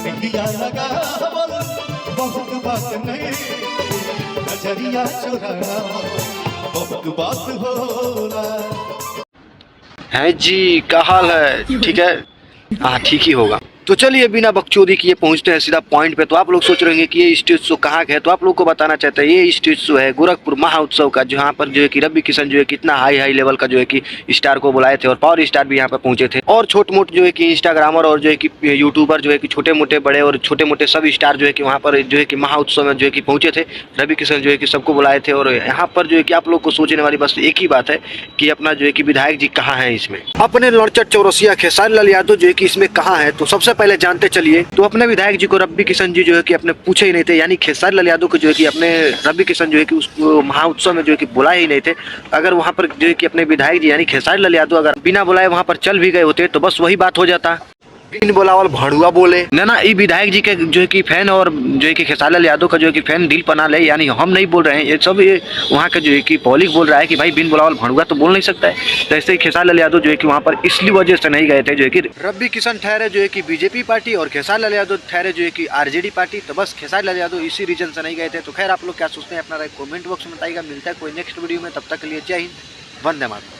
नजरिया लगावल बहुत बात नहीं, नजरिया चुरावल बहुत बात होला। है जी, क्या हाल है? ठीक है, हाँ ठीक ही होगा। तो चलिए बिना बकचोदी किए पहुंचते हैं सीधा पॉइंट पे। तो आप लोग सोच रहे हैं कि ये स्टेज शो कहाँ का है, तो आप लोग को बताना चाहते हैं ये स्टेज शो है गोरखपुर महाउत्सव का, जहाँ पर जो है कि रवि किशन जो है कितना हाई लेवल का जो है कि स्टार को बुलाए थे और पावर स्टार भी यहाँ पर पहुंचे थे, और छोटे मोटे जो है कि इंस्टाग्रामर और जो है कि यूट्यूबर जो है कि छोटे मोटे बड़े और छोटे मोटे सब स्टार जो है कि वहाँ पर जो है कि महाउत्सव में जो है कि पहुंचे थे। रवि किशन जो है कि सबको बुलाए थे। और यहाँ पर जो है कि आप लोग को सोचने वाली बस एक ही बात है कि अपना जो है कि विधायक जी कहाँ है इसमें, अपने लड़चट चौरसिया खेसारी लाल यादव जो है कि इसमें कहाँ है। तो सबसे पहले जानते चलिए, तो अपने विधायक जी को रवि किशन जी जो है कि अपने पूछे ही नहीं थे, यानी खेसारी लाल यादव को जो है कि अपने रवि किशन जो है कि उस महाउत्सव में जो है कि बुलाए ही नहीं थे। अगर वहां पर जो है कि अपने विधायक जी यानी खेसारी लाल यादव अगर बिना बुलाए वहां पर चल भी गए होते तो बस वही बात हो जाता, बिन बुलावल भड़ुआ बोले ना। ये विधायक जी के जो है कि फैन और जो है कि खेसारी लाल यादव का जो है कि फैन दिल पना ले, यानी हम नहीं बोल रहे हैं, ये सब ये वहाँ का जो है कि पब्लिक बोल रहा है कि भाई बिन बुलावल भड़ुआ तो बोल नहीं सकता है। तो ऐसे ही खेसारी लाल यादव जो है कि वहाँ पर इसलिए वजह से नहीं गए थे, जो है कि रवि किशन ठहरे जो है कि बीजेपी पार्टी और खेसारी लाल यादव ठहरे जो है कि आरजेडी पार्टी। तो बस खेसारी लाल यादव इसी रीजन से नहीं गए थे। तो खैर आप लोग क्या सोचते हैं अपना कमेंट बॉक्स में बताइएगा। मिलता है कोई नेक्स्ट वीडियो में, तब तक के लिए जय हिंद, वंदे मातरम।